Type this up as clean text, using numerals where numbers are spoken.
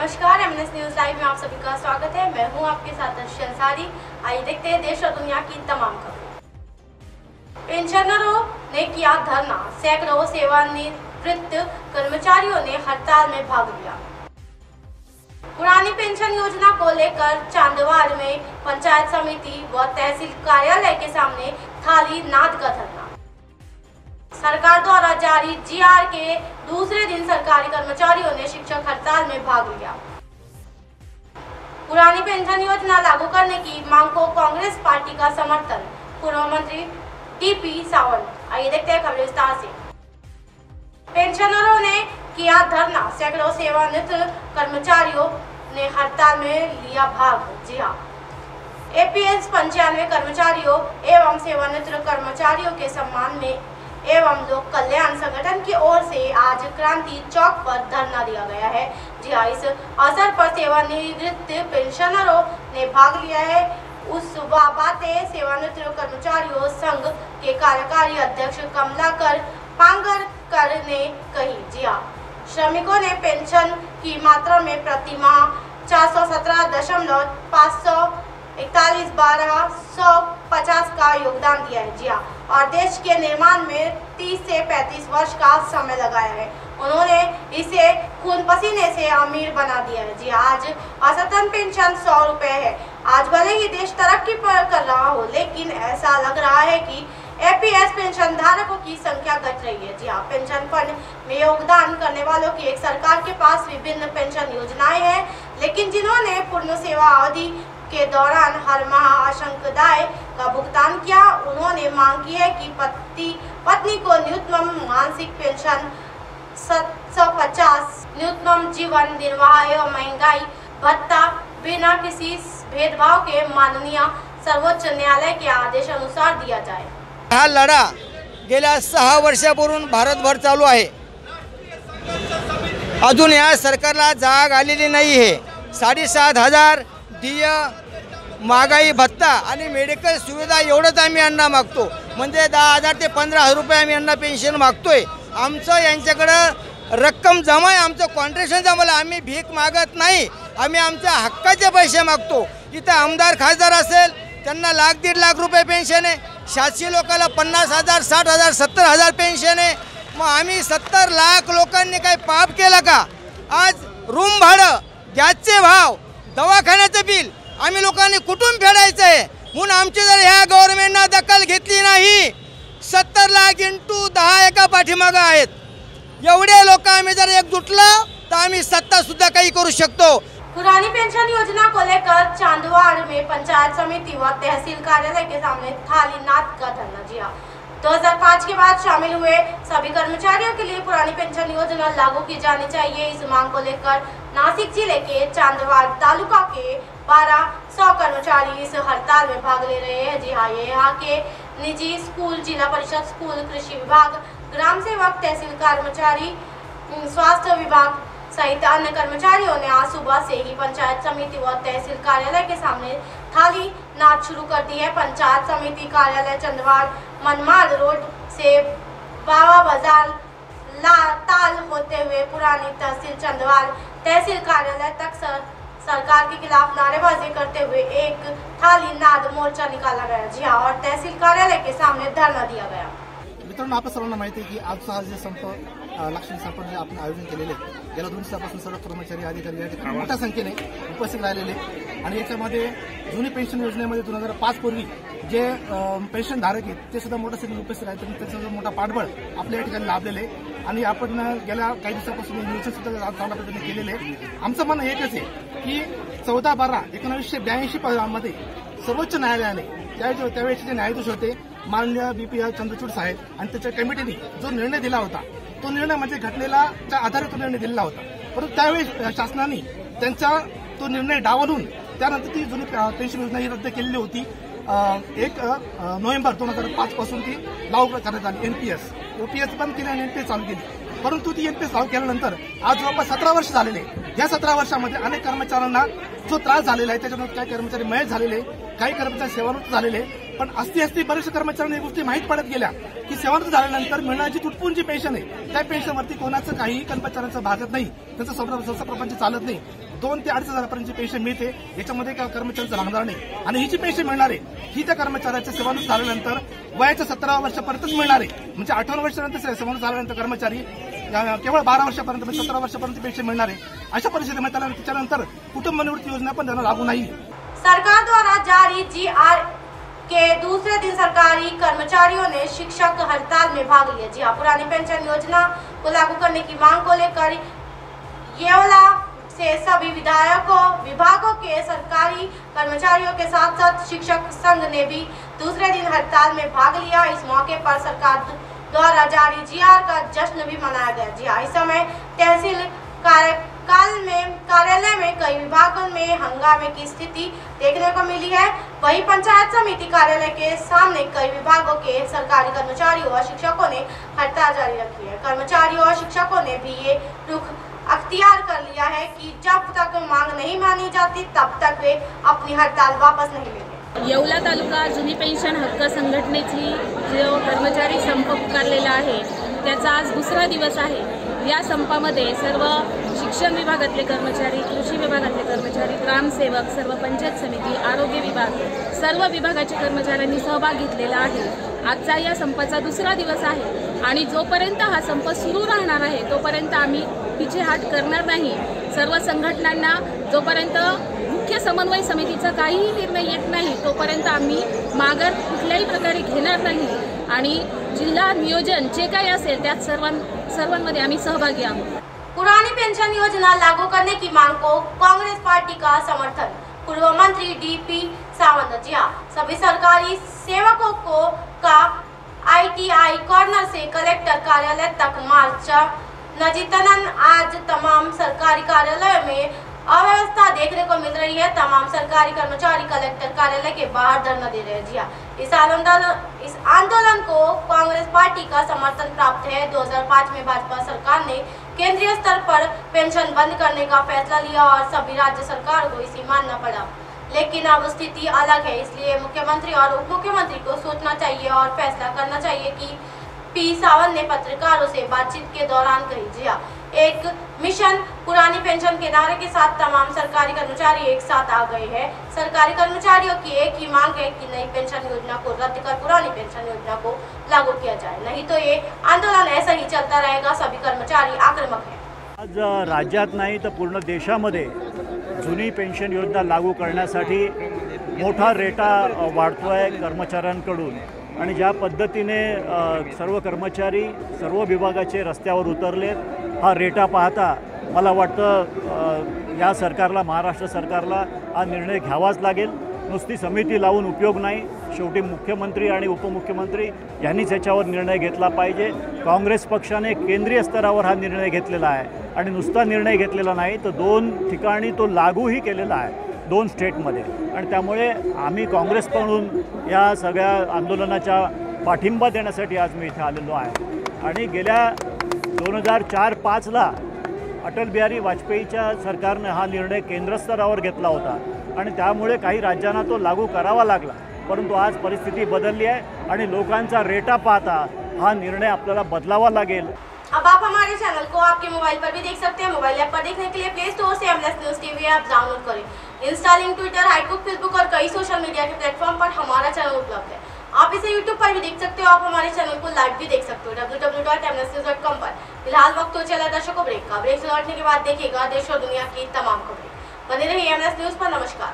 नमस्कार, MNS news live में आप सभी का स्वागत है। मैं हूं आपके साथ अर्शी अंसारी। आइए देखते हैं देश और दुनिया की तमाम खबरें। पेंशनरों ने किया धरना, सैकड़ों सेवानिवृत्त कर्मचारियों ने हड़ताल में भाग लिया। पुरानी पेंशन योजना को लेकर चांदवाड़ में पंचायत समिति व तहसील कार्यालय के सामने थाली नाद का धरना। सरकार द्वारा जारी जीआर के दूसरे दिन सरकारी कर्मचारियों ने शिक्षक हड़ताल में भाग लिया। पुरानी पेंशन योजना लागू करने की मांग को कांग्रेस पार्टी का समर्थन, पूर्व मंत्री टीपी सावंत। आइए देखते हैं खबर विस्तार से। पेंशनरों ने किया धरना, सैकड़ों सेवानिवृत्त कर्मचारियों ने हड़ताल में लिया भाग। जी हाँ, एपीएस 95 कर्मचारियों एवं सेवानिवृत्त कर्मचारियों के सम्मान में एवं लोक कल्याण संगठन की ओर से आज क्रांति चौक पर धरना दिया गया है। जी हाँ, इस अवसर पर सेवानिवृत्त पेंशनरों ने भाग लिया है। उस बातें सेवानिवृत्त कर्मचारियों संघ के कार्यकारी अध्यक्ष कमलाकर पांगरकर ने कही। जी हाँ, श्रमिकों ने पेंशन की मात्रा में प्रति माह 417.541 का योगदान दिया है। जी हाँ, और देश के निर्माण में 30 से 35 वर्ष का समय लगाया है। उन्होंने इसे खून पसीने से अमीर बना दिया है। जी आज औसतन पेंशन 100 रुपए है। आज भले ही देश तरक्की कर रहा हो, लेकिन ऐसा लग रहा है कि एपीएस पेंशन धारकों की संख्या घट रही है। जी हाँ, पेंशन फंड में योगदान करने वालों की एक सरकार के पास विभिन्न पेंशन योजनाएं हैं, लेकिन जिन्होंने पूर्ण सेवा अवधि के दौरान हर माह अंशदाय का भुगतान किया, उन्होंने मांग की है कि पत्नी को न्यूनतम मासिक पेंशन 750, न्यूनतम जीवन निर्वाह एवं महंगाई भत्ता बिना किसी भेदभाव के माननीय सर्वोच्च न्यायालय के आदेश अनुसार दिया जाए। हा लढा गेल्या 6 वर्षापूर्वी भारतभर चालू आहे। अजून या सरकारला जाग आलेली नाही आहे। 7,500 डीए महागाई भत्ता आणि मेडिकल सुविधा एवढंच आम्ही यांना मागतो, म्हणजे 10,000 ते 15,000 रुपये आम्ही यांना पेन्शन मागतोय। आमचं यांच्याकडं रक्कम जमा आहे, आमचं कॉन्ट्रिब्युशन जमलं। आम्ही भीक मागत नाही, आम्ही आमच्या हक्काचे पैसे मागतो। इथं आमदार खासदार असेल त्यांना 1,00,000-1.5 लाख रुपये पेन्शन आहे, शासकीय लोकांना 50,000, 60,000, 70,000 पेन्शन आहे। मग आम्ही 70 लाख लोकांनी काही पाप केलं का? आज रूम भाडं, गॅसचे भाव, दवाखान्याचं बिल आम्ही लोकांनी कुठून फेडायचं आहे? म्हणून आमची जर ह्या गव्हर्नमेंटने दखल घेतली नाही, 70 लाख इंटू 10 एका पाठीमागं आहेत। एवढे लोक आम्ही जर एकजुटलो तर आम्ही सत्ता सुद्धा काही करू शकतो। पुरानी पेंशन योजना को लेकर चांदवाड़ में पंचायत समिति व तहसील कार्यालय के सामने थाली नाद का धरना। जी हाँ, 2005 के बाद शामिल हुए सभी कर्मचारियों के लिए पुरानी पेंशन योजना लागू की जानी चाहिए। इस मांग को लेकर नासिक जिले के चांदवाड़ तालुका के 1200 कर्मचारी इस हड़ताल में भाग ले रहे हैं। जी हाँ, ये यहाँ के निजी स्कूल, जिला परिषद स्कूल, कृषि विभाग, ग्राम सेवक, तहसील कर्मचारी, स्वास्थ्य विभाग सहित अन्य कर्मचारियों ने आज सुबह से ही पंचायत समिति व तहसील कार्यालय के सामने थाली नाद शुरू कर दी है। पंचायत समिति कार्यालय चंदवाड़ मनमाड रोड से बाबा बाजार ताल होते हुए पुरानी तहसील चंदवाड़ तहसील कार्यालय तक सरकार के खिलाफ नारेबाजी करते हुए एक थाली नाद मोर्चा निकाला गया। जी हाँ, और तहसील कार्यालय के सामने धरना दिया गया। मित्रांनो, आपल्या सर्वांना माहिती आहे की आजचा हा जे संप लाक्षणिक संप जे आपण आयोजन केलेले गेल्या 2 दिवसापासून सर्व कर्मचारी अधिकारी या ठिकाणी मोठ्या संख्येने उपस्थित राहिलेले आणि याच्यामध्ये जुनी पेन्शन योजनेमध्ये 2005 पूर्वी जे पेन्शन धारक आहेत ते सुद्धा मोठ्या संख्येने उपस्थित आहेत। त्याचा मोठा पाठबळ आपल्या या ठिकाणी लाभलेले आणि आपण गेल्या काही दिवसापासून नियोजन सुद्धा चांगल्या पद्धतीने केलेले। आमचं म्हणणं एकच आहे की 14/12/1982 मध्ये सर्वोच्च न्यायालयाने त्यावेळेचे जे न्यायाधीश होते माननीय BPR चंद्रचूड साहेब आणि त्याच्या कमिटीने जो निर्णय दिला होता, तो निर्णय म्हणजे घटनेला आधारे तो निर्णय दिलेला होता। परंतु त्यावेळी शासनाने त्यांचा तो निर्णय डावलून त्यानंतर ती जुनी पेन्शन योजना ही रद्द केलेली होती। 1 नोव्हेंबर 2005 पासून ती लागू करण्यात आली। ओपीएस बंद केली आणि एनपीएस चालू केली। परंतु ती एनपीएस लागू केल्यानंतर आज जवळपास 17 वर्ष झालेले। या 17 वर्षामध्ये अनेक कर्मचाऱ्यांना जो त्रास झालेला आहे, त्याच्यानंतर काही कर्मचारी मयत झालेले, काही कर्मचारी सेवानिवृत्त झालेले, पण असती बरेचशा कर्मचाऱ्यांना गोष्टी माहीत पडत गेल्या की सेवानिवृत्त झाल्यानंतर मिळणारी तुटपून जी पेन्शन आहे त्या पेन्शनवरती कोणाचं काही कर्मचाऱ्यांचं भागत नाही, त्यांचं प्रपंच चालत नाही। 2 ते 2.5 हजारापर्यंतची पेन्शन मिळते. याच्यामध्ये काय कर्मचाऱ्यांचं लागणार नाही आणि ही जी पेन्शन मिळणार आहे ही त्या कर्मचाऱ्याच्या सेवानिवृत्त झाल्यानंतर वयाच्या 17व्या वर्षापर्यंतच मिळणार आहे. म्हणजे 18 वर्षानंतर सेवानिवृत्त झाल्यानंतर कर्मचारी केवळ 12 वर्षापर्यंत म्हणजे 17 वर्षापर्यंत पेन्शन मिळणार आहे. अशा परिस्थितीमध्ये त्याच्यानंतर कुटुंब निवृत्ती योजना पण त्यांना लागू नाही. सरकार द्वारा जारी GR के दूसरे दिन सरकारी कर्मचारियों ने शिक्षक हड़ताल में भाग लिया. जी हाँ, पुरानी पेंशन योजना को लागू करने की मांग को लेकर येवला से सभी विभागों के सरकारी कर्मचारियों के साथ साथ शिक्षक संघ ने भी दूसरे दिन हड़ताल में भाग लिया. इस मौके पर सरकार द्वारा जारी GR का जश्न भी मनाया गया. जी हाँ, इस समय तहसील कार्यालय में कई विभागों में हंगामे की स्थिति देखने को मिली है. वहीं पंचायत समिति कार्यालय के सामने कई विभागों के सरकारी कर्मचारियों और शिक्षकों ने हड़ताल जारी रखी है. कर्मचारियों और शिक्षकों ने भी ये रुख अख्तियार कर लिया है कि जब तक मांग नहीं मानी जाती तब तक वे अपनी हड़ताल वापस नहीं लेंगे. येवला तालुका जुनी पेन्शन हक्क संघटनेची जो कर्मचारी संप पुकारलेला आहे त्याचा आज दुसरा दिवस आहे. या संपामध्ये सर्व शिक्षण विभागातले कर्मचारी, कृषी विभागातले कर्मचारी, ग्रामसेवक, सर्व पंचायत समिती, आरोग्य विभाग, सर्व विभागाच्या कर्मचाऱ्यांनी सहभाग घेतलेला आहे. आजचा या संपाचा दुसरा दिवस आहे आणि जोपर्यंत हा संप सुरू राहणार आहे तोपर्यंत आम्ही पिछेहाट करणार नाही. सर्व संघटनांना जोपर्यंत मुख्य समन्वय समितीचा काहीही निर्णय येत नाही तोपर्यंत आम्ही माघार कुठल्याही प्रकारे घेणार नाही आणि जिल्हा नियोजन जे काही असेल त्यात सर्वांमध्ये आम्ही सहभागी आहोत. पुरानी पेंशन योजना लागू करने की मांग को कांग्रेस पार्टी का समर्थन. पूर्व मंत्री DP सावंत. जी हाँ, सभी सरकारी सेवकों को का ITI कॉर्नर से कलेक्टर कार्यालय तक मार्च. नजीतनन आज तमाम सरकारी कार्यालय में अव्यवस्था देखने को मिल रही है. तमाम सरकारी कर्मचारी कलेक्टर कार्यालय के बाहर धरना दे रहे हैं. जी हाँ, इस आंदोलन को कांग्रेस पार्टी का समर्थन प्राप्त है. 2005 में भाजपा सरकार ने केंद्रीय स्तर पर पेंशन बंद करने का फैसला लिया और सभी राज्य सरकार को इसी मानना पड़ा. लेकिन अब स्थिति अलग है, इसलिए मुख्यमंत्री और उप मुख्यमंत्री को सोचना चाहिए और फैसला करना चाहिए कि P सावंत ने पत्रकारों से बातचीत के दौरान कही. जी हाँ, एक मिशन पुरानी पेंशन के नारे के साथ तमाम सरकारी कर्मचारी एक साथ आ गए हैं. सरकारी कर्मचारियों की एक ही मांग है कि नई पेंशन योजना को रद्द कर पुरानी पेंशन योजना को लागू किया जाए, नहीं तो ये आंदोलन ऐसा ही चलता रहेगा. सभी कर्मचारी आक्रामक हैं. आज राज्यात नाही तर पूर्ण देशामध्ये जुनी पेन्शन योजना लागू करण्यासाठी मोठा रेटा वाढतोय कर्मचाऱ्यांकडून आणि ज्या पद्धतीने सर्व कर्मचारी सर्व विभागाचे रस्त्यावर उतरलेत, हा रेटा पाहता मला वाटतं या सरकारला, महाराष्ट्र सरकारला हा निर्णय घ्यावाच लागेल. नुसती समिती लावून उपयोग नाही. शेवटी मुख्यमंत्री आणि उपमुख्यमंत्री यांनीच याच्यावर निर्णय घेतला पाहिजे. काँग्रेस पक्षाने केंद्रीय स्तरावर हा निर्णय घेतलेला आहे आणि नुसता निर्णय घेतलेला नाही तर 2 ठिकाणी तो लागूही केलेला आहे, 2 स्टेटमध्ये. आणि त्यामुळे आम्ही काँग्रेसकडून या सगळ्या आंदोलनाचा पाठिंबा देण्यासाठी आज मी इथे आलेलो आहे. आणि गेल्या 2004-05ला अटल बिहारी वाजपेयीच्या सरकारने हा निर्णय केंद्रस्तरावर घेतला होता आणि त्यामुळे काही राज्यांना तो लागू करावा लागला. परंतु आज परिस्थिती बदलली आहे आणि लोकांचा रेटा पाहता हा निर्णय आपल्याला बदलावा लागेल. अब आप हमारे चैनल को आपके मोबाइल पर भी देख सकते हैं. मोबाइल ऐप पर देखने के लिए प्ले स्टोर से MLS news TV app download करें. इंस्टा, लिंक, ट्विटर, हाइटबुक, फेसबुक और कई सोशल मीडिया के प्लेटफॉर्म पर हमारा चैनल उपलब्ध है. आप इसे YouTube पर भी देख सकते हो. आप हमारे चैनल को लाइव भी देख सकते हो www.msnews.com पर. फिलहाल वक्त हो चला दर्शकों ब्रेक का. ब्रेक से लौटने के बाद देखिएगा देश और दुनिया की तमाम खबरें. बने रहिए MLS न्यूज़ पर. नमस्कार.